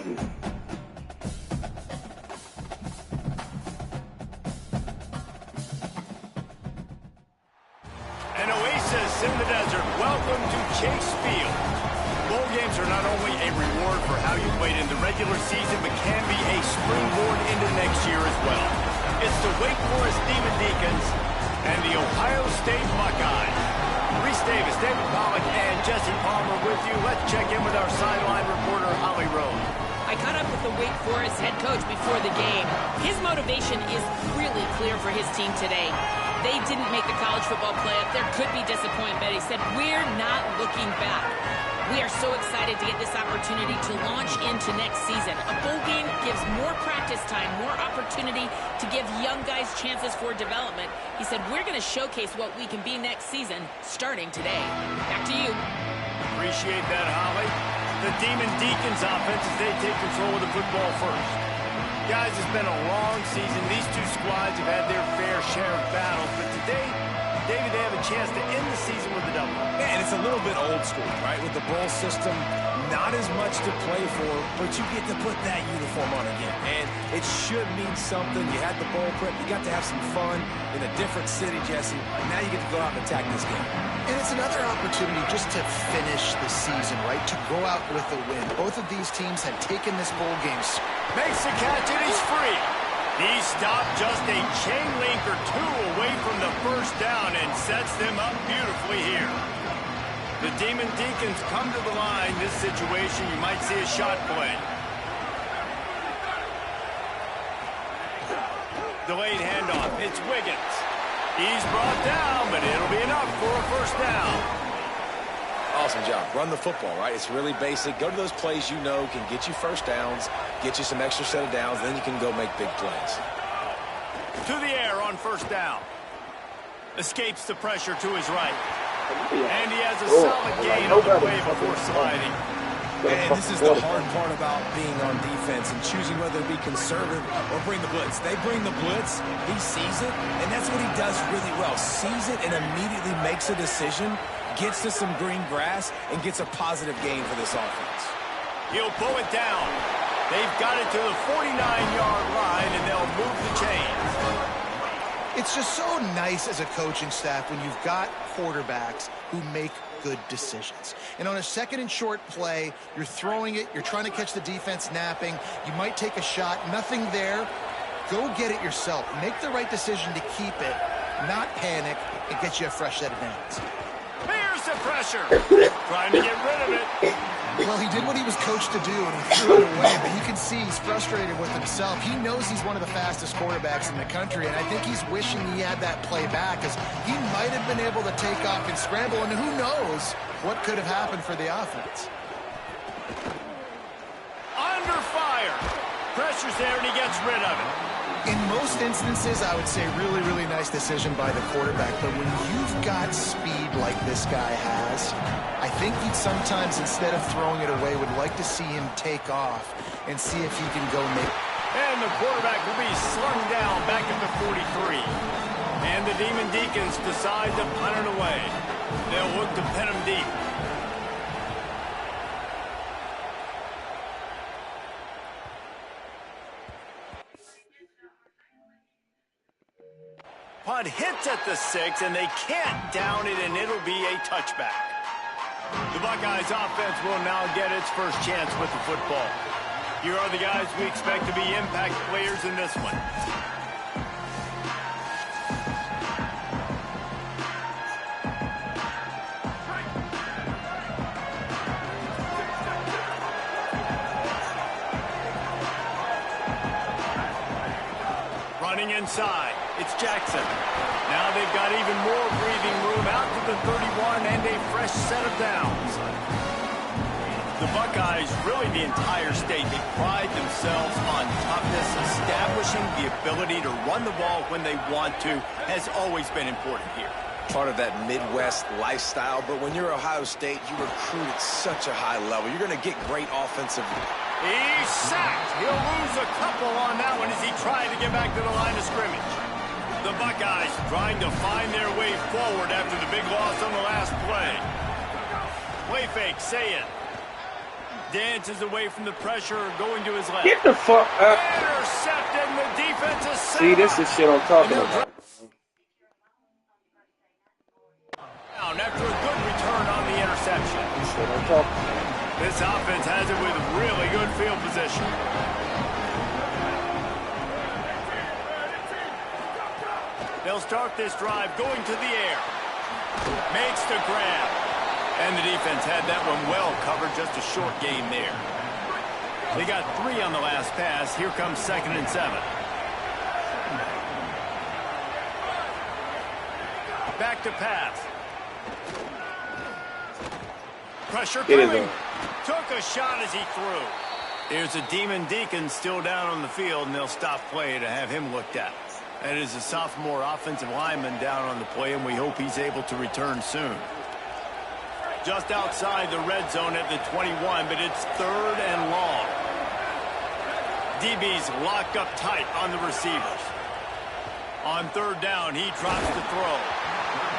An oasis in the desert. Welcome to Chase Field. Bowl games are not only a reward for how you played in the regular season, but can be a springboard into next year as well. It's the Wake Forest Demon Deacons and the Ohio State Buckeyes. Reese Davis, David Pollock, and Jesse Palmer with you. Let's check in with our sideline reporter, Holly Rowe. I caught up with the Wake Forest head coach before the game. His motivation is really clear for his team today. They didn't make the college football playoff. There could be disappointment, but he said, we're not looking back. We are so excited to get this opportunity to launch into next season. A bowl game gives more practice time, more opportunity to give young guys chances for development. He said, we're going to showcase what we can be next season starting today. Back to you. Appreciate that, Holly. The Demon Deacons offense as they take control of the football first. Guys, it's been a long season. These two squads have had their fair share of battles, but today, David, they have a chance to end the season with a double. Yeah, and it's a little bit old school, right? With the bowl system, not as much to play for, but you get to put that uniform on again. And it should mean something. You had the bowl prep. You got to have some fun in a different city, Jesse. Now you get to go out and attack this game. And it's another opportunity just to finish the season, right? To go out with a win. Both of these teams had taken this bowl game. Makes the catch and he's free. He stopped just a chain link or two away from the first down and sets them up beautifully here. The Demon Deacons come to the line. This situation, you might see a shot play. Delayed handoff. It's Wiggins. He's brought down, but it'll be enough for a first down. Awesome job. Run the football, right? It's really basic. Go to those plays you know can get you first downs, get you some extra set of downs, then you can go make big plays. To the air on first down. Escapes the pressure to his right. And he has a solid gain on the play before sliding. And this is the hard part about being on defense and choosing whether to be conservative or bring the blitz. They bring the blitz, he sees it, and that's what he does really well. Sees it and immediately makes a decision, gets to some green grass, and gets a positive gain for this offense. He'll pull it down. They've got it to the 49-yard line, and they'll move the chains. It's just so nice as a coaching staff when you've got quarterbacks who make good decisions. And on a second and short play, you're throwing it, you're trying to catch the defense napping, you might take a shot, nothing there. Go get it yourself. Make the right decision to keep it, not panic, and get you a fresh set of downs. Here's the pressure. Trying to get rid of it. Well, he did what he was coached to do, and he threw it away, but you can see he's frustrated with himself. He knows he's one of the fastest quarterbacks in the country, and I think he's wishing he had that play back, because he might have been able to take off and scramble, and who knows what could have happened for the offense. Under fire. Pressure's there, and he gets rid of it. In most instances, I would say really, really nice decision by the quarterback, but when you've got speed like this guy has, I think he'd sometimes, instead of throwing it away, would like to see him take off and see if he can go make. And the quarterback will be slung down back at the 43. And the Demon Deacons decide to punt it away. They'll look to pin him deep. Punt hits at the 6, and they can't down it, and it'll be a touchback. The Buckeyes offense will now get its first chance with the football. Here are the guys we expect to be impact players in this one. Running inside, it's Jackson. Now they've got even more breathing room out to the 31 and a fresh set of downs. The Buckeyes, really the entire state, they pride themselves on toughness. Establishing the ability to run the ball when they want to has always been important here. Part of that Midwest lifestyle, but when you're Ohio State, you recruit at such a high level. You're going to get great offensive. He's sacked. He'll lose a couple on that one as he tried to get back to the line of scrimmage. The Buckeyes trying to find their way forward after the big loss on the last play. Play fake, say it. Dances away from the pressure, going to his left. Get the fuck up. Intercepted, and the defense is set. See, this is shit I'm talking about. After a good return on the interception. Shit I'm talking about. This offense has it with really good field position. They'll start this drive going to the air. Makes the grab. And the defense had that one well covered, just a short gain there. They got 3 on the last pass. Here comes 2nd and 7. Back to pass. Pressure coming. Took a shot as he threw. There's a Demon Deacon still down on the field, and they'll stop play to have him looked at. That is a sophomore offensive lineman down on the play, and we hope he's able to return soon. Just outside the red zone at the 21, but it's 3rd and long. DB's locked up tight on the receivers. On 3rd down, he drops the throw.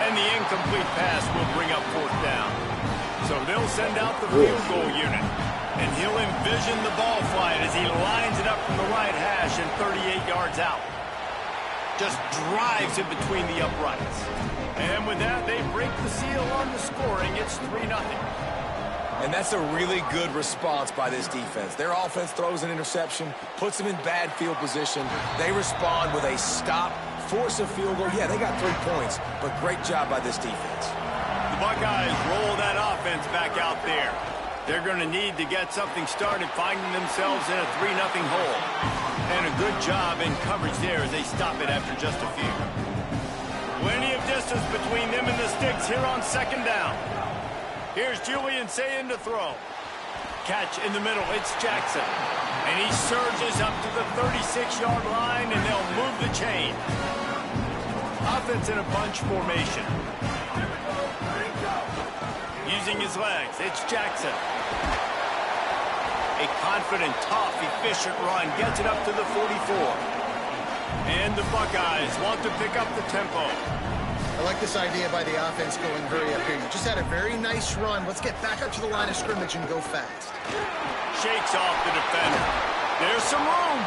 And the incomplete pass will bring up 4th down. So they'll send out the field goal unit. And he'll envision the ball flight as he lines it up from the right hash and 38 yards out. Just drives it between the uprights. And with that, they break the seal on the scoring. It's 3-0. And that's a really good response by this defense. Their offense throws an interception, puts them in bad field position. They respond with a stop, force a field goal. Yeah, they got 3 points, but great job by this defense. The Buckeyes roll that offense back out there. They're going to need to get something started, finding themselves in a 3-0 hole. And a good job in coverage there as they stop it after just a few. Plenty of distance between them and the sticks here on 2nd down. Here's Julian saying to throw. Catch in the middle. It's Jackson. And he surges up to the 36-yard line, and they'll move the chain. Offense in a bunch formation. Using his legs, it's Jackson. A confident, tough, efficient run gets it up to the 44. And the Buckeyes want to pick up the tempo. I like this idea by the offense going hurry up here. You just had a very nice run. Let's get back up to the line of scrimmage and go fast. Shakes off the defender. There's some room.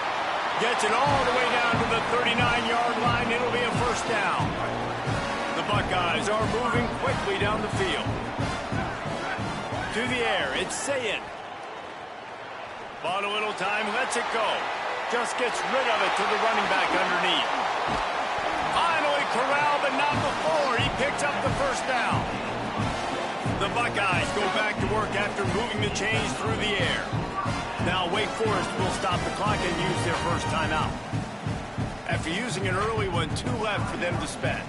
Gets it all the way down to the 39-yard line. It'll be a 1st down. The Buckeyes are moving quickly down the field. To the air, it's Sayin. Bought a little time, lets it go. Just gets rid of it to the running back underneath. Finally corralled, but not before. He picks up the 1st down. The Buckeyes go back to work after moving the chains through the air. Now Wake Forest will stop the clock and use their 1st timeout. After using an early one, 2 left for them to spend.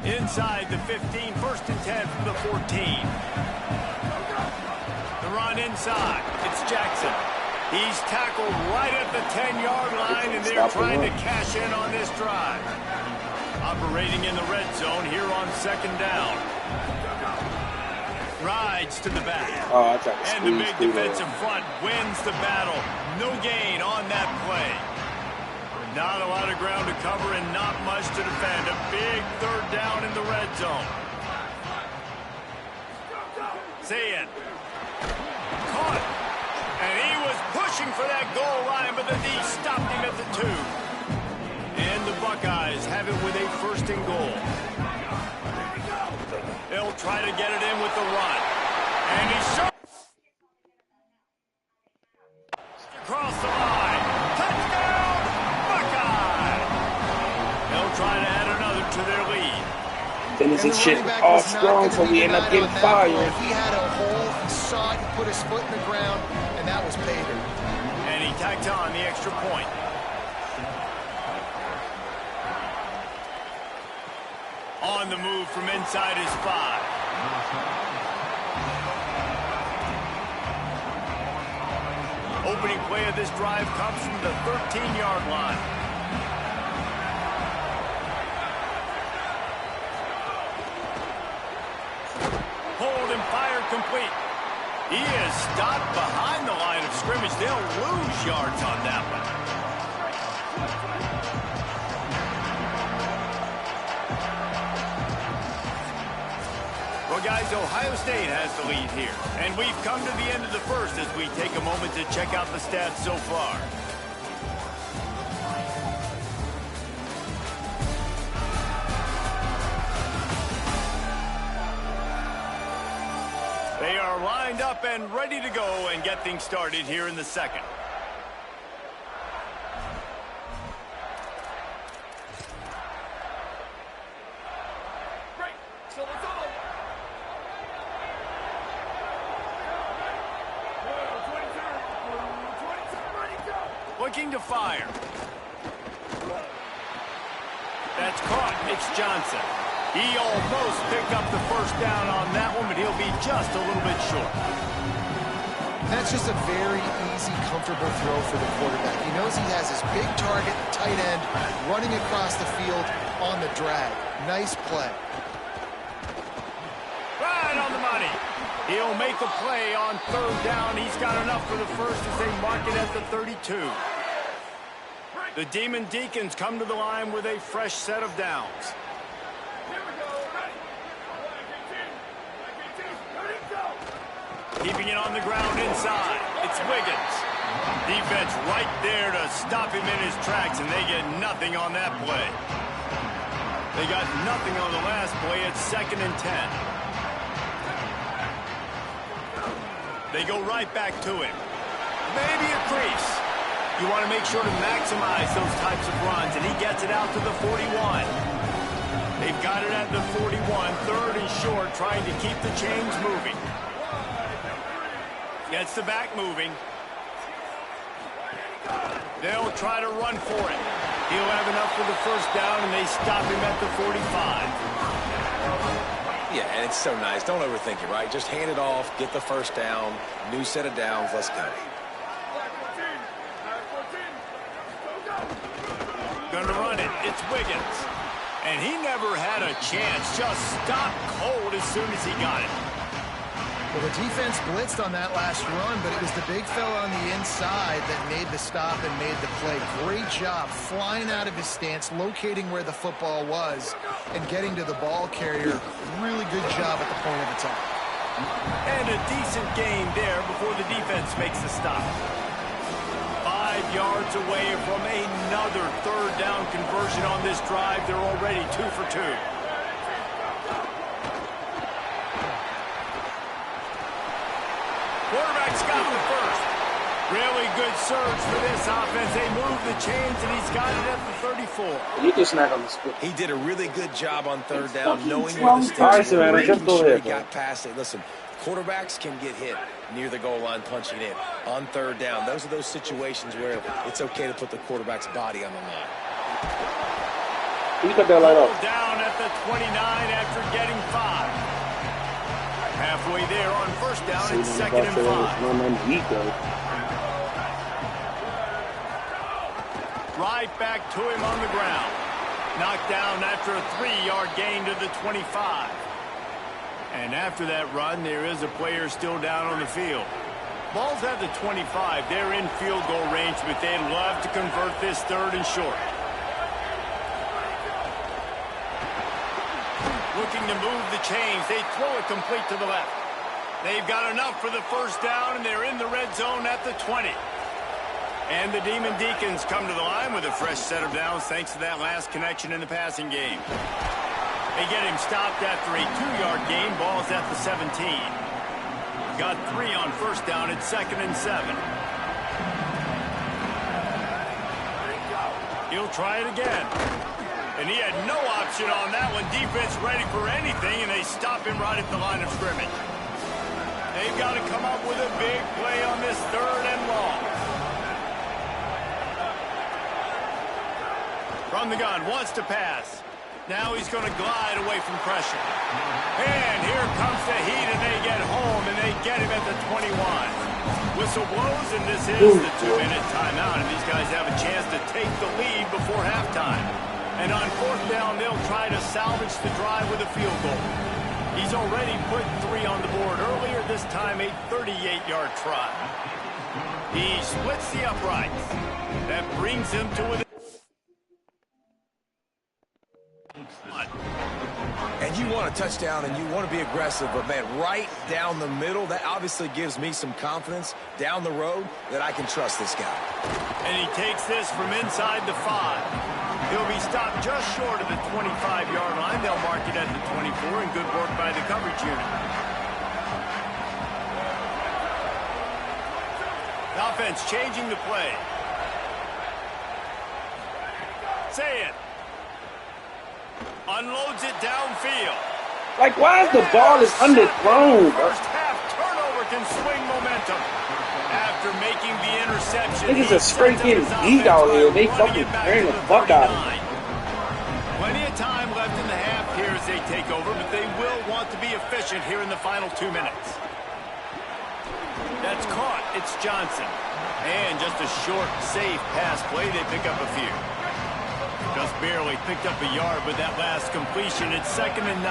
Inside the 15, 1st and 10 from the 14. The run inside. It's Jackson. He's tackled right at the 10-yard line, and they're trying to cash in on this drive. Operating in the red zone here on 2nd down. Rides to the back. And the big defensive front wins the battle. No gain on that play. Not a lot of ground to cover and not much to defend. A big 3rd down in the red zone. Sayin. Caught. And he was pushing for that goal line, but the D stopped him at the 2. And the Buckeyes have it with a 1st and goal. They'll try to get it in with the run. And he shoots across the line. Touchdown, Buckeye! They'll try to add another to their lead. Finish this shit off strong so we end up getting fired. He had a hole, he saw it, he put his foot in the ground, and that was pay dirt. And he tacked on the extra point. On the move from inside his 5. Opening play of this drive comes from the 13-yard line. Hold and fire complete. He is stopped behind the line of scrimmage. They'll lose yards on that one. Well, guys, Ohio State has the lead here. And we've come to the end of the first as we take a moment to check out the stats so far. They are lined up and ready to go and get things started here in the second. Looking to fire. That's caught. It's Johnson. He almost picked up the first down on that one, but he'll be just a little bit short. That's just a very easy, comfortable throw for the quarterback. He knows he has his big target, tight end, running across the field on the drag. Nice play. Right on the money. He'll make a play on third down. He's got enough for the first as they mark it at the 32. The Demon Deacons come to the line with a fresh set of downs. Keeping it on the ground inside. It's Wiggins. Defense right there to stop him in his tracks, and they get nothing on that play. They got nothing on the last play. It's 2nd and 10. They go right back to him. Maybe a crease. You want to make sure to maximize those types of runs, and he gets it out to the 41. They've got it at the 41, 3rd and short, trying to keep the chains moving. Gets the back moving. They'll try to run for it. He'll have enough for the first down, and they stop him at the 45. Yeah, and it's so nice. Don't overthink it, right? Just hand it off, get the first down, new set of downs, let's go. Gonna run it. It's Wiggins. And he never had a chance. Just stopped cold as soon as he got it. Well, the defense blitzed on that last run, but it was the big fella on the inside that made the stop and made the play. Great job flying out of his stance, locating where the football was, and getting to the ball carrier. Really good job at the point of attack. And a decent gain there before the defense makes the stop. 5 yards away from another third down conversion on this drive. They're already 2 for 2. Quarterback's got the first. Really good surge for this offense. They move the chains, and he's got it at the 34. You just not on the split. He did a really good job on third down, knowing where the sticks were, making sure he got past it. Listen, quarterbacks can get hit near the goal line punching in on third down. Those are those situations where it's okay to put the quarterback's body on the line. You cut that light off. Down at the 29 after getting 5. Halfway there on first down, it's 2nd and 5. Right back to him on the ground. Knocked down after a 3-yard gain to the 25. And after that run, there is a player still down on the field. Ball's at the 25. They're in field goal range, but they'd love to convert this 3rd and short. Looking to move the chains. They throw it complete to the left. They've got enough for the first down, and they're in the red zone at the 20. And the Demon Deacons come to the line with a fresh set of downs thanks to that last connection in the passing game. They get him stopped after a 2-yard gain. Ball's at the 17. Got 3 on first down. It's 2nd and 7. He'll try it again. And he had no option on that one. Defense ready for anything, and they stop him right at the line of scrimmage. They've got to come up with a big play on this 3rd and long. From the gun, wants to pass. Now he's going to glide away from pressure. And here comes the heat, and they get home, and they get him at the 21. Whistle blows, and this is the 2-minute timeout, and these guys have a chance to take the lead before halftime. And on fourth down, they'll try to salvage the drive with a field goal. He's already put 3 on the board earlier, this time a 38-yard try. He splits the uprights. That brings him to within. And you want a touchdown and you want to be aggressive, but, man, right down the middle, that obviously gives me some confidence down the road that I can trust this guy. And he takes this from inside the 5. He'll be stopped just short of the 25-yard line. They'll mark it at the 24, and good work by the coverage unit. The offense changing the play. Say it. Unloads it downfield. Like, why is the ball is underthrown, bro? First half turnover can swing momentum. After making the interception, niggas are straight getting beat out here. They fucking tearing the fuck out of it. Plenty of time left in the half here as they take over, but they will want to be efficient here in the final 2 minutes. That's caught. It's Johnson. And just a short, safe pass play. They pick up a few. Just barely picked up a yard with that last completion. It's 2nd and 9.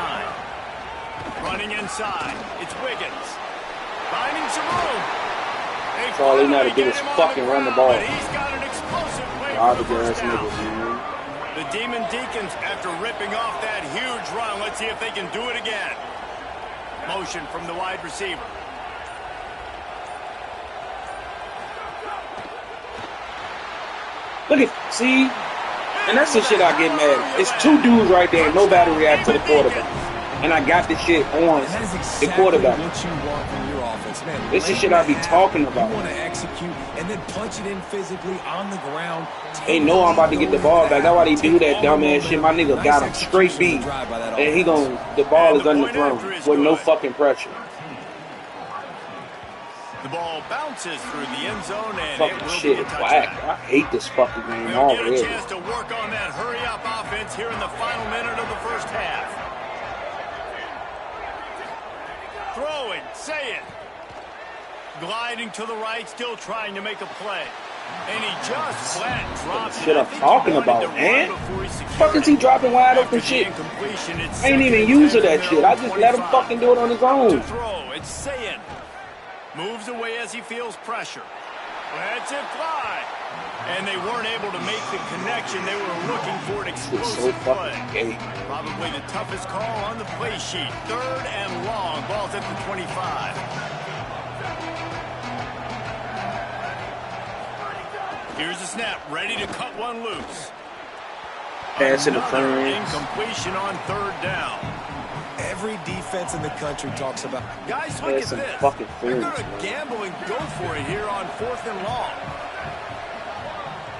Running inside. It's Wiggins. Finding some room. That's all he know to do is fucking run the ball. He's got an explosive play All for the the first girls down. niggas, man. The Demon Deacons, after ripping off that huge run, let's see if they can do it again. Motion from the wide receiver. Look at, see? And that's the shit I get mad at. It's 2 dudes right there, and nobody react to the quarterback. And I got this shit on the quarterback. What you want from your offense, man. This is shit I be talking about. You want to execute and then punch it in physically on the ground. They know I'm about to get the ball back. That's why they do that dumbass shit. My nigga got him straight beat. And he gon' the ball is underthrown with no fucking pressure. The ball bounces through the end zone and Fucking it will shit be a is touchdown. whack. I hate this fucking game They'll get a already. chance to work on that hurry-up offense here in the final minute of the first half. Throwing, say it. Gliding to the right, still trying to make a play. And he just flat drops Shit I'm talking about, man. Fuck is he dropping wide open shit? I ain't even used to that shit. I just let him fucking do it on his own. To throw, it's Sayin. Moves away as he feels pressure. Lets it fly. And they weren't able to make the connection. They were looking for an explosive play. Probably the toughest call on the play sheet. 3rd and long. Ball's at the 25. Here's the snap. Ready to cut one loose. Pass Another interference. incompletion on 3rd down. Every defense in the country talks about. Guys, look at some this. fucking They're clearance, going to gamble and go for it here on 4th and long.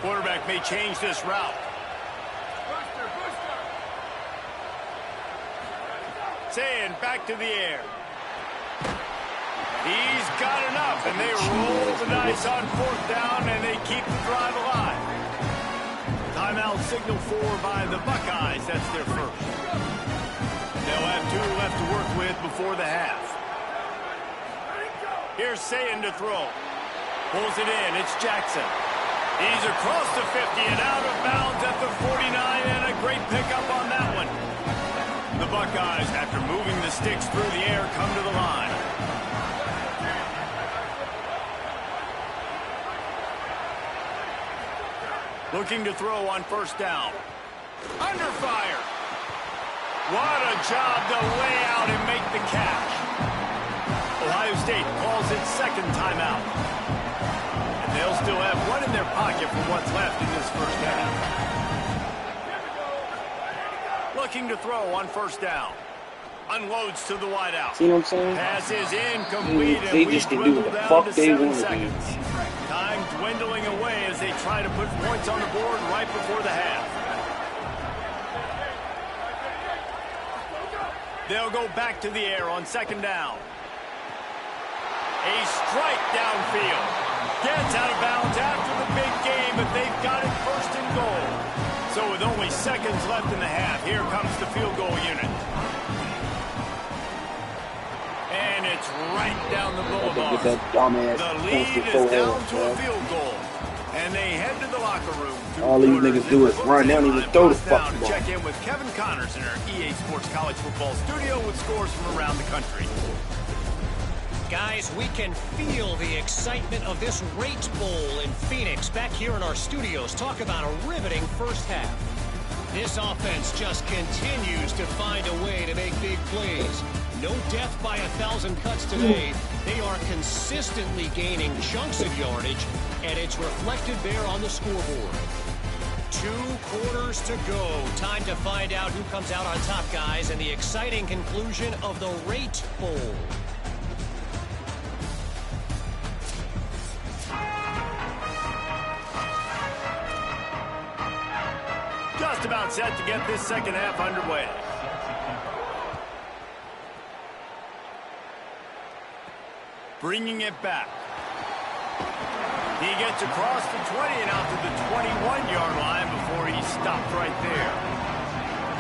Quarterback may change this route. Saying back to the air. He's got enough, and they roll the dice on 4th down, and they keep the drive alive. Timeout signal for by the Buckeyes. That's their first. They'll have 2 left to work with before the half. Here's Sayin to throw. Pulls it in. It's Jackson. He's across the 50 and out of bounds at the 49, and a great pickup on that one. The Buckeyes, after moving the sticks through the air, come to the line. Looking to throw on 1st down. Under fire. What a job to lay out and make the catch. Ohio State calls it 2nd timeout. And they'll still have 1 in their pocket for what's left in this first half. Looking to throw on 1st down. Unloads to the wideout. See what I'm saying? Pass is incomplete. They just can do what the fuck they want to do. Time dwindling away as they try to put points on the board right before the half. They'll go back to the air on 2nd down. A strike downfield. Gets out of bounds after the big game, but they've got it 1st and goal. So with only seconds left in the half, here comes the field goal unit. And it's right down the boulevard. That dumbass The lead is down to a field goal. And they head to the locker room. All these niggas do is run. They don't even throw the fucking ball. Check in with Kevin Connors in our EA Sports College Football studio with scores from around the country. Guys, we can feel the excitement of this Rate Bowl in Phoenix back here in our studios. Talk about a riveting first half. This offense just continues to find a way to make big plays. No death by 1,000 cuts today. They are consistently gaining chunks of yardage, and it's reflected there on the scoreboard. 2 quarters to go. Time to find out who comes out on top, guys, in the exciting conclusion of the Rate Bowl. Just about set to get this second half underway. Bringing it back. He gets across the 20 and out to the 21-yard line before he stopped right there.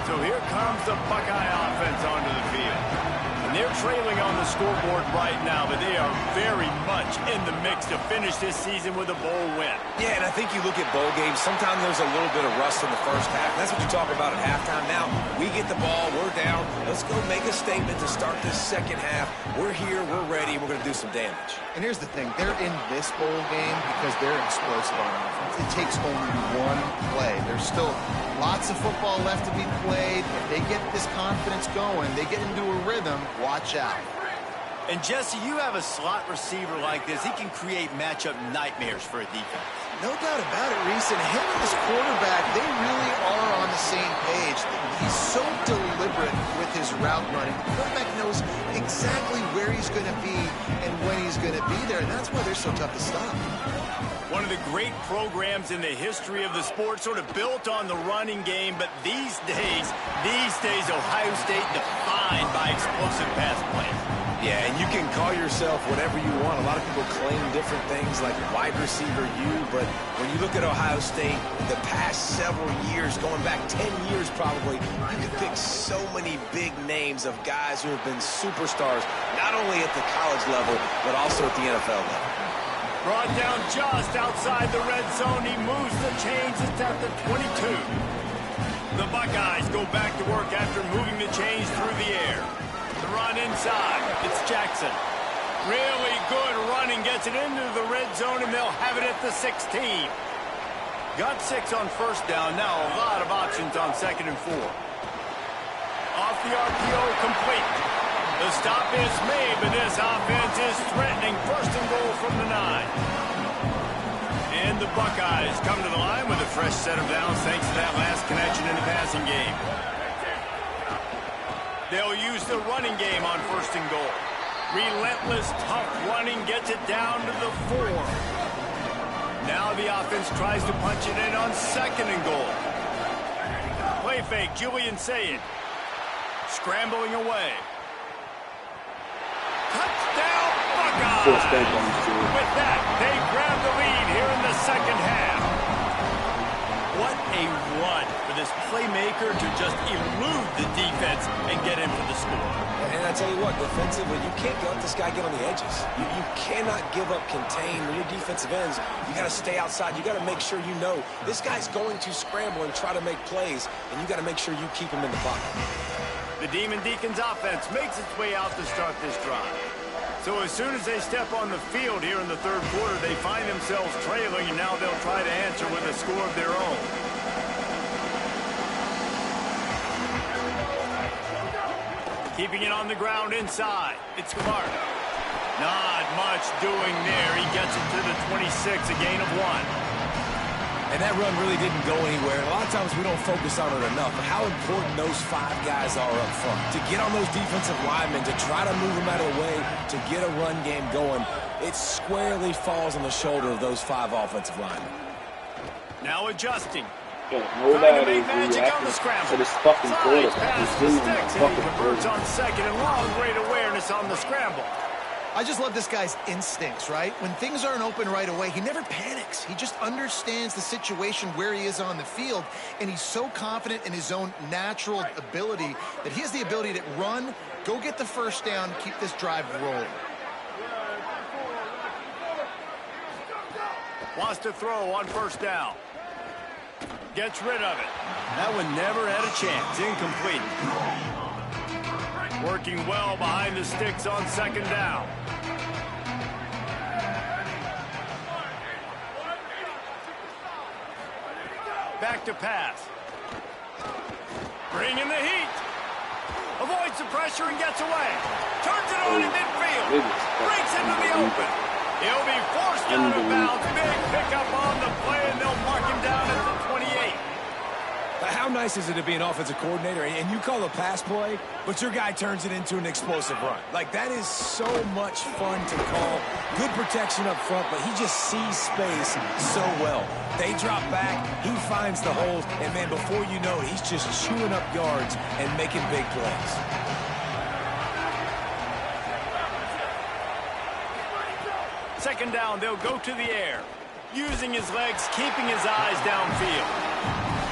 So here comes the Buckeye offense onto the field. And they're trailing on the scoreboard right now, but they are very much in the mix to finish this season with a bowl win. Yeah, and I think you look at bowl games, sometimes there's a little bit of rust in the first half. That's what you talk about at halftime. Now, we get the ball, we're down. Let's go make a statement to start this second half. We're here, we're ready, we're going to do some damage. And here's the thing. They're in this bowl game because they're explosive on offense. It takes only one play. There's still lots of football left to be played. If they get this confidence going, they get into a rhythm, watch out. And Jesse, you have a slot receiver like this. He can create matchup nightmares for a defense. No doubt about it, Reese. And him and his quarterback, they really are on the same page. He's so deliberate with his route running. The quarterback knows exactly where he's going to be and when he's going to be there, and that's why they're so tough to stop. One of the great programs in the history of the sport, sort of built on the running game, but these days, Ohio State defined by explosive pass plays. Yeah, and you can call yourself whatever you want. A lot of people claim different things like wide receiver U, but when you look at Ohio State, the past several years, going back 10 years probably, you can pick so many big names of guys who have been superstars, not only at the college level, but also at the NFL level. Brought down just outside the red zone. He moves the chains. It's at the 22. The Buckeyes go back to work after moving the chains through the air. The run inside. It's Jackson. Really good running. Gets it into the red zone, and they'll have it at the 16. Got 6 on first down. Now a lot of options on 2nd and 4. Off the RPO, complete. The stop is made, but this offense is threatening. 1st and goal from the 9. And the Buckeyes come to the line with a fresh set of downs thanks to that last connection in the passing game. They'll use the running game on 1st and goal. Relentless, tough running gets it down to the 4. Now the offense tries to punch it in on 2nd and goal. Play fake, Julian Sayed. Scrambling away. Touchdown, Buckeyes! With that, they grab the lead here in the second half. What a run for this playmaker to just elude the defense and get in for the score. And I tell you what, defensively, you can't let this guy get on the edges. You cannot give up contain. When your defensive ends, you got to stay outside. You got to make sure you know this guy's going to scramble and try to make plays, and you got to make sure you keep him in the pocket. The Demon Deacons offense makes its way out to start this drive. So as soon as they step on the field here in the 3rd quarter, they find themselves trailing, and now they'll try to answer with a score of their own. Keeping it on the ground inside. It's Clark. Not much doing there. He gets it to the 26, a gain of 1. And that run really didn't go anywhere. A lot of times we don't focus on it enough, but how important those 5 guys are up front. To get on those defensive linemen, to try to move them out of the way, to get a run game going, it squarely falls on the shoulder of those 5 offensive linemen. Now adjusting. Yeah, no doubt is reacting to this fucking quarterback. He's still in the fucking converts on 2nd and long. Great awareness on the scramble. I just love this guy's instincts, right? When things aren't open right away, he never panics. He just understands the situation where he is on the field, and he's so confident in his own natural ability that he has the ability to run, go get the 1st down, keep this drive rolling. Wants to throw on 1st down. Gets rid of it. That one never had a chance. Incomplete. Working well behind the sticks on 2nd down. Back to pass. Bringing the heat. Avoids the pressure and gets away. Turns it on in midfield. Breaks into the open. He'll be forced out of bounds. Big pickup on the play, and they'll mark him down at the 28. How nice is it to be an offensive coordinator and you call a pass play, but your guy turns it into an explosive run? Like, that is so much fun to call. Good protection up front, but he just sees space so well. They drop back, he finds the holes, and, man, before you know it, he's just chewing up yards and making big plays. Second down, they'll go to the air. Using his legs, keeping his eyes downfield.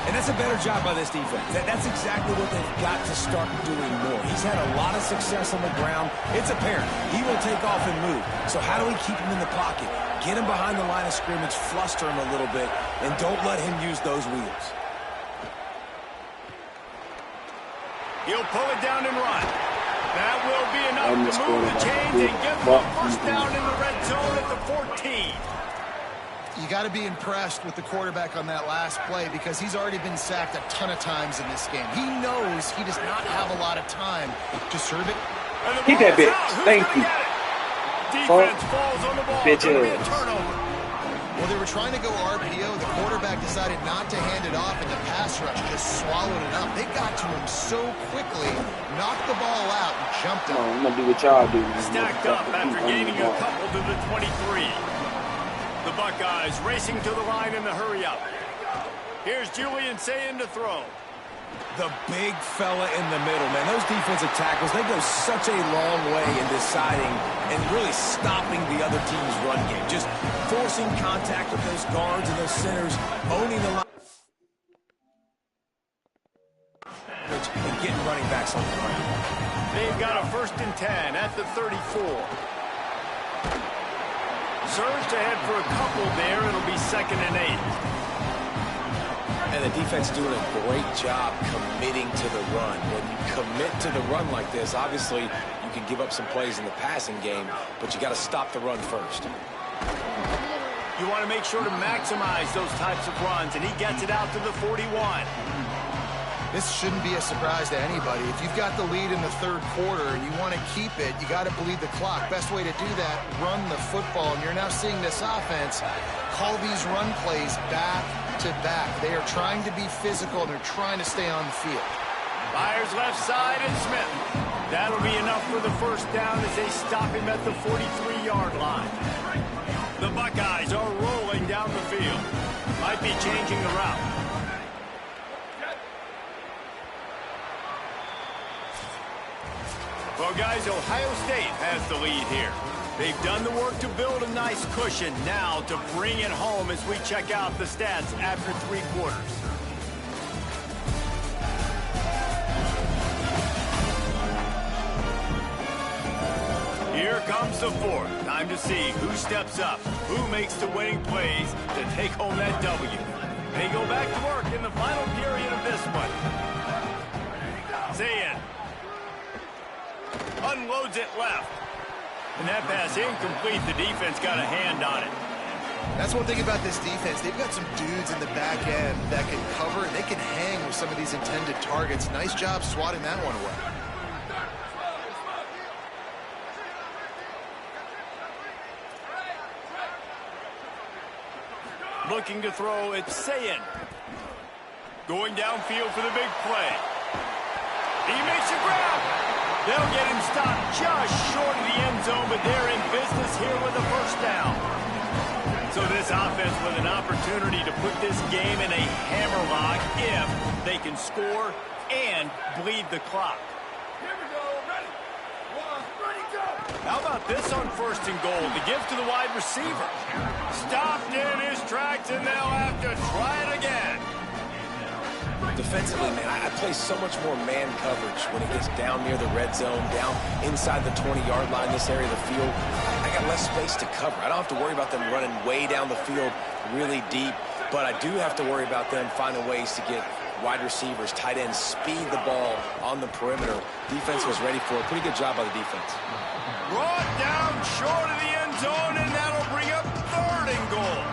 And that's a better job by this defense. That's exactly what they've got to start doing more. He's had a lot of success on the ground. It's apparent. He will take off and move. So how do we keep him in the pocket? Get him behind the line of scrimmage, fluster him a little bit, and don't let him use those wheels. He'll pull it down and run. That will be enough to move the chains and get the first down in the red zone at the 14. You got to be impressed with the quarterback on that last play because he's already been sacked a ton of times in this game. He knows he does not have a lot of time to serve it. Get that bitch. Thank you. Defense falls on the ball. It's going to be a turnover. Well, they were trying to go RPO. The quarterback decided not to hand it off, and the pass rush just swallowed it up. They got to him so quickly, knocked the ball out, and jumped out. I'm going to do what y'all do. Stacked up after gaining a couple to the 23. The Buckeyes racing to the line in the hurry-up. Here's Julian saying to throw. The big fella in the middle, man. Those defensive tackles, they go such a long way in deciding and really stopping the other team's run game. Just forcing contact with those guards and those centers, owning the line, and getting running backs on the ground. They've got a 1st and 10 at the 34. Surged ahead for a couple there. It'll be 2nd and 8. And the defense doing a great job committing to the run. When you commit to the run like this, obviously you can give up some plays in the passing game, but you got to stop the run first. You want to make sure to maximize those types of runs, and he gets it out to the 41. This shouldn't be a surprise to anybody. If you've got the lead in the 3rd quarter and you want to keep it, you got to bleed the clock. Best way to do that, run the football. And you're now seeing this offense call these run plays back to back. They are trying to be physical, and they're trying to stay on the field. Fires left side, and Smith. That'll be enough for the 1st down as they stop him at the 43-yard line. The Buckeyes are rolling down the field. Might be changing the route. Well, guys, Ohio State has the lead here. They've done the work to build a nice cushion. Now to bring it home as we check out the stats after 3 quarters. Here comes the 4th. Time to see who steps up, who makes the winning plays to take home that W. They go back to work in the final period of this one. Zayn unloads it left. And that pass incomplete. The defense got a hand on it. That's one thing about this defense. They've got some dudes in the back end that can cover, and they can hang with some of these intended targets. Nice job swatting that one away. Looking to throw, it's Zayn. Going downfield for the big play. He makes a grab. They'll get him stopped just short of the end zone, but they're in business here with a 1st down. So this offense with an opportunity to put this game in a hammerlock if they can score and bleed the clock. Here we go. Ready? 1, ready, go. How about this on 1st and goal to give to the wide receiver? Stopped in his tracks, and they'll have to try it again. Defensively, man, I play so much more man coverage when it gets down near the red zone, down inside the 20-yard line, this area of the field. I got less space to cover. I don't have to worry about them running way down the field really deep, but I do have to worry about them finding ways to get wide receivers, tight ends, speed the ball on the perimeter. Defense was ready for it. Pretty good job by the defense. Brought down short of the end zone, and that'll bring up 3rd and goal.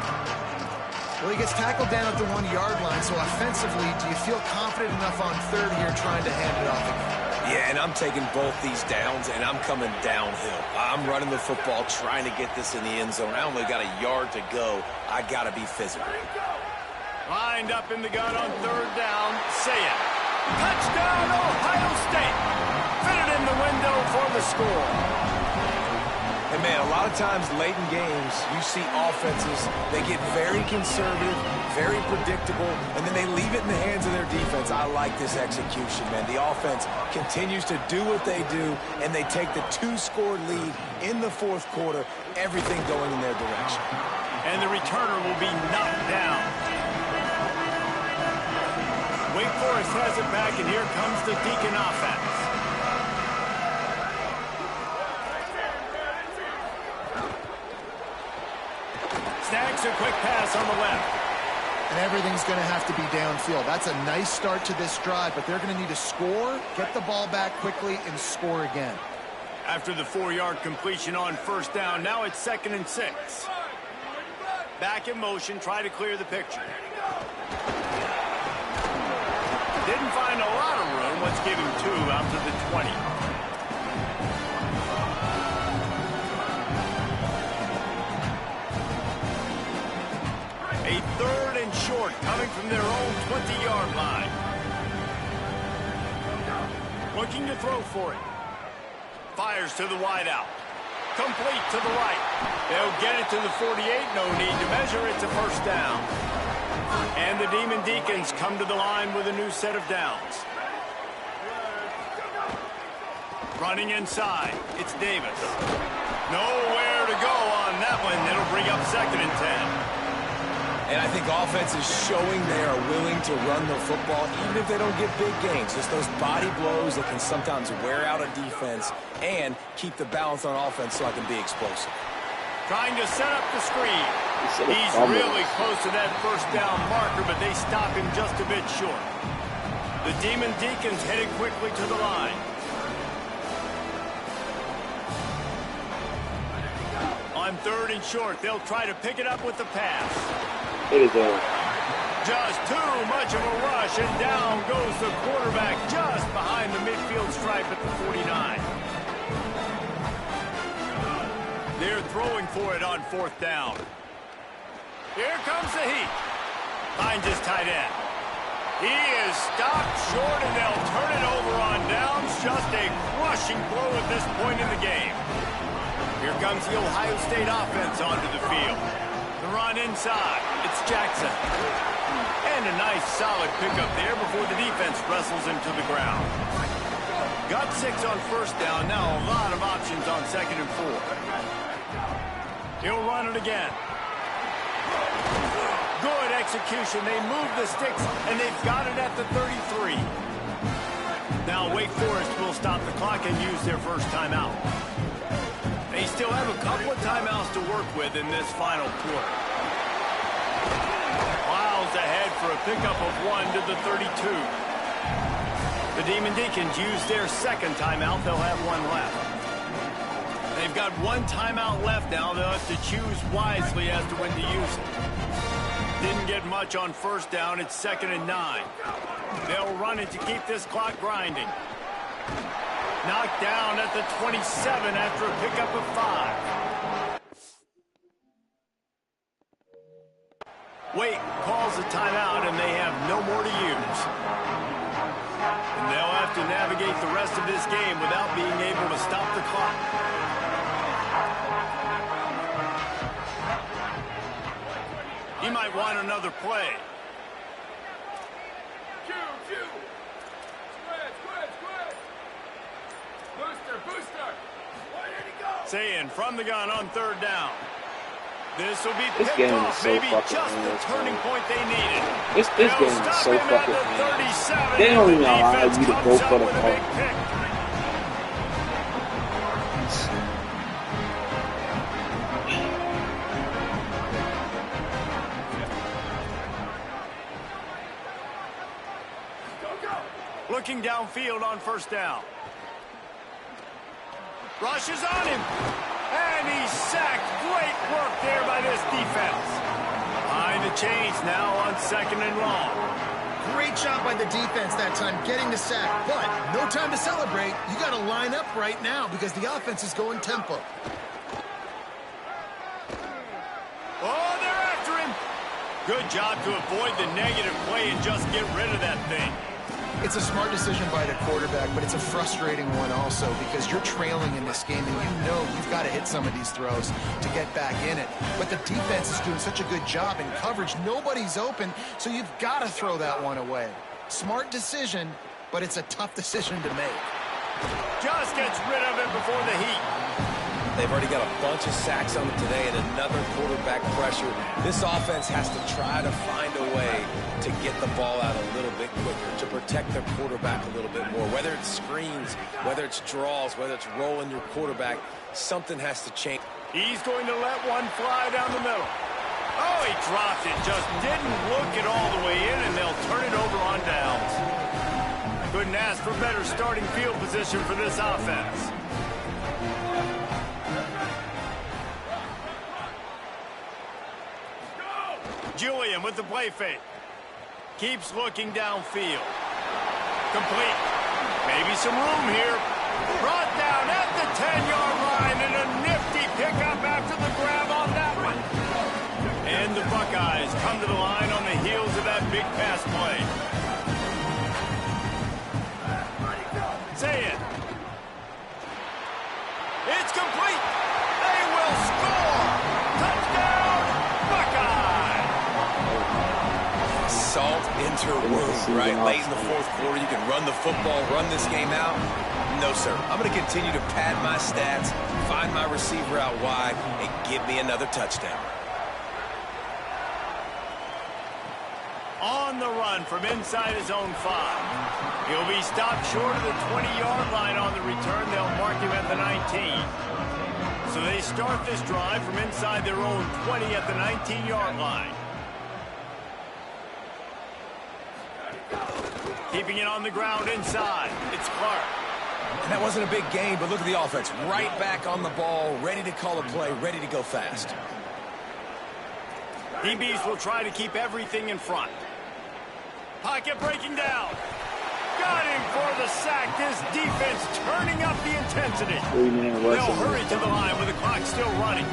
Well, he gets tackled down at the 1-yard line, so offensively, do you feel confident enough on third here trying to hand it off again? Yeah, and I'm taking both these downs, and I'm coming downhill. I'm running the football, trying to get this in the end zone. I only got a yard to go. I got to be physical. Lined up in the gun on third down. Say it. Touchdown, Ohio State. Fitted in the window for the score. And, man, a lot of times late in games, you see offenses, they get very conservative, very predictable, and then they leave it in the hands of their defense. I like this execution, man. The offense continues to do what they do, and they take the 2-score lead in the fourth quarter, everything going in their direction. And the returner will be knocked down. Wake Forest has it back, and here comes the Deacon offense. Snags a quick pass on the left. And everything's going to have to be downfield. That's a nice start to this drive, but they're going to need to score, get the ball back quickly, and score again. After the 4-yard completion on first down, now it's 2nd and 6. Back in motion, try to clear the picture. Didn't find a lot of room. Let's give him 2 out to the 20. A 3rd and short coming from their own 20-yard line. Looking to throw for it. Fires to the wideout. Complete to the right. They'll get it to the 48. No need to measure. It's a first down. And the Demon Deacons come to the line with a new set of downs. Running inside. It's Davis. Nowhere to go on that one. It'll bring up 2nd and 10. And I think offense is showing they are willing to run the football, even if they don't get big gains. Just those body blows that can sometimes wear out a defense and keep the balance on offense so I can be explosive. Trying to set up the screen. He's really close to that first down marker, but they stop him just a bit short. The Demon Deacons headed quickly to the line. On 3rd and short, they'll try to pick it up with the pass. It is over. Just too much of a rush, and down goes the quarterback just behind the midfield stripe at the 49. They're throwing for it on 4th down. Here comes the heat. Finds his tight end. He is stopped short, and they'll turn it over on downs. Just a crushing blow at this point in the game. Here comes the Ohio State offense onto the field. The run inside. It's Jackson. And a nice solid pickup there before the defense wrestles him to the ground. Got 6 on first down. Now a lot of options on 2nd and 4. He'll run it again. Good execution. They move the sticks, and they've got it at the 33. Now Wake Forest will stop the clock and use their first timeout. They still have a couple of timeouts to work with in this final quarter. Miles ahead for a pickup of 1 to the 32. The Demon Deacons use their 2nd timeout. They'll have 1 left. They've got 1 timeout left now. They'll have to choose wisely as to when to use it. Didn't get much on first down. It's 2nd and 9. They'll run it to keep this clock grinding. Knocked down at the 27 after a pickup of 5. Wake calls a timeout, and they have no more to use. And they'll have to navigate the rest of this game without being able to stop the clock. He might want another play. Saying from the gun on 3rd down. This will be picked off, maybe just the turning point they needed. This game is so fucking bad. They don't even allow you to go for the ball. Looking downfield on first down. Rushes on him. And he's sacked. Great work there by this defense. Behind the chains now on 2nd and long. Great job by the defense that time, getting the sack. But no time to celebrate. You got to line up right now because the offense is going tempo. Oh, they're after him. Good job to avoid the negative play and just get rid of that thing. It's a smart decision by the quarterback, but it's a frustrating one also because you're trailing in this game and you know you've got to hit some of these throws to get back in it. But the defense is doing such a good job in coverage. Nobody's open, so you've got to throw that one away. Smart decision, but it's a tough decision to make. Just gets rid of it before the heat. They've already got a bunch of sacks on them today and another quarterback pressure. This offense has to try to find a way to get the ball out a little bit quicker, to protect their quarterback a little bit more. Whether it's screens, whether it's draws, whether it's rolling your quarterback, something has to change. He's going to let one fly down the middle. Oh, he dropped it. Just didn't look it all the way in, and they'll turn it over on downs. Couldn't ask for better starting field position for this offense. Julian with the play fake. Keeps looking downfield. Complete. Maybe some room here. Brought down at the 10-yard line and a nifty pickup after the grab on that one. And the Buckeyes come to the line on the heels of that big pass play. Say it. It's complete. They will score. Touchdown, Buckeyes. Salt into room, right? Late in the fourth quarter, you can run the football, run this game out. No, sir. I'm going to continue to pad my stats, find my receiver out wide, and give me another touchdown. On the run from inside his own 5. He'll be stopped short of the 20-yard line on the return. They'll mark him at the 19. So they start this drive from inside their own 20 at the 19-yard line. Keeping it on the ground inside. It's Clark. And that wasn't a big gain, but look at the offense. Right back on the ball, ready to call a play, ready to go fast. DBs will try to keep everything in front. Pocket breaking down. Got him for the sack. This defense turning up the intensity. They'll hurry to the line with the clock still running.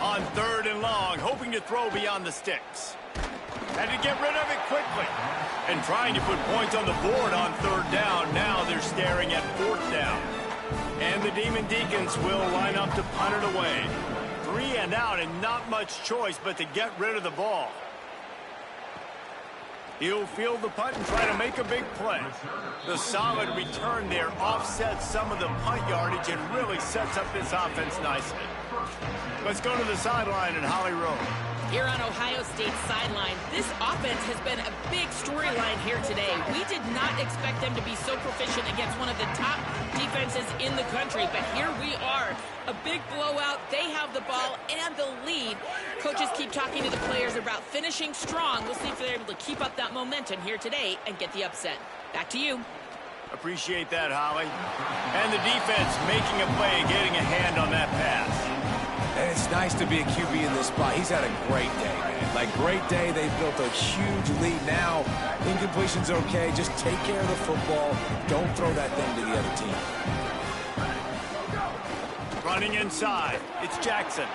On 3rd and long, hoping to throw beyond the sticks. Had to get rid of it quickly. And trying to put points on the board on 3rd down. Now they're staring at 4th down. And the Demon Deacons will line up to punt it away. 3 and out and not much choice but to get rid of the ball. He'll field the punt and try to make a big play. The solid return there offsets some of the punt yardage and really sets up this offense nicely. Let's go to the sideline at Holly Rowe. Here on Ohio State's sideline, this offense has been a big storyline here today. We did not expect them to be so proficient against one of the top defenses in the country, but here we are. A big blowout. They have the ball and the lead. Coaches keep talking to the players about finishing strong. We'll see if they're able to keep up that momentum here today and get the upset. Back to you. Appreciate that, Holly. And the defense making a play, getting a hand on that pass. And it's nice to be a QB in this spot. He's had a great day, man. Like, great day. They've built a huge lead. Now, incompletion's okay. Just take care of the football. Don't throw that thing to the other team. Running inside. It's Jackson.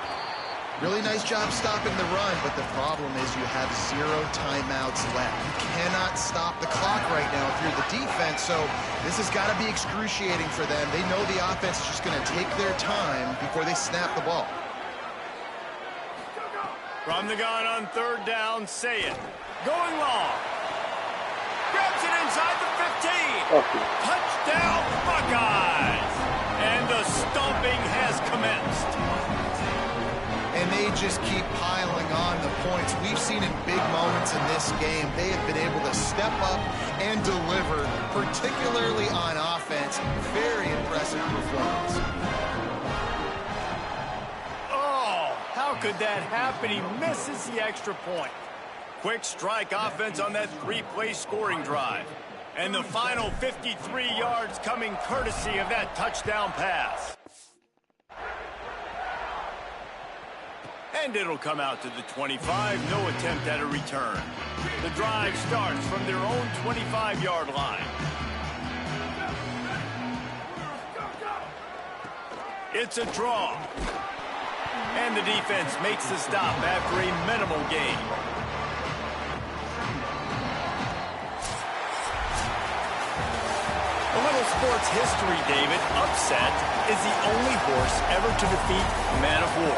Really nice job stopping the run, but the problem is you have 0 timeouts left. You cannot stop the clock right now if you're the defense, so this has got to be excruciating for them. They know the offense is just going to take their time before they snap the ball. From the gun on 3rd down, say it. Going long. Grabs it inside the 15. Touchdown, Buckeyes. And the stomping has commenced. And they just keep piling on the points. We've seen in big moments in this game, they have been able to step up and deliver, particularly on offense. Very impressive performance. Oh, how could that happen? He misses the extra point. Quick strike offense on that 3-play scoring drive. And the final 53 yards coming courtesy of that touchdown pass. And it'll come out to the 25. No attempt at a return. The drive starts from their own 25-yard line. It's a draw. And the defense makes the stop after a minimal gain. A little sports history, David. Upset is the only horse ever to defeat Man of War.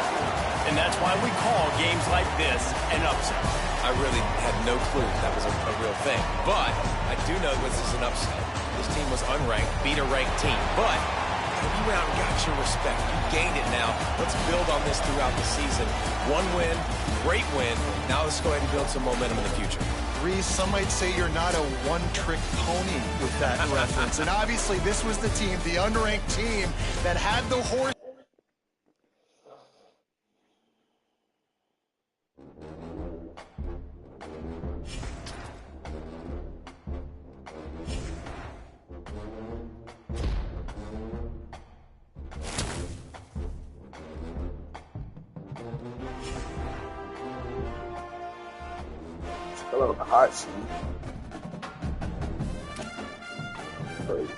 And that's why we call games like this an upset. I really had no clue that was a real thing. But I do know this is an upset. This team was unranked, beat a ranked team. But you went out and got your respect. You gained it now. Let's build on this throughout the season. One win, great win. Now let's go ahead and build some momentum in the future. Reese, some might say you're not a one-trick pony with that reference. And obviously this was the team, the unranked team, that had the horse. Hello, the hot seat. Crazy.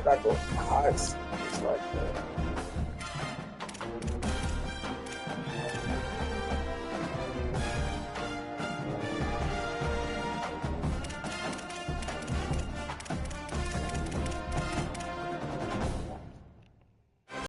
I go hot seat. It's like that.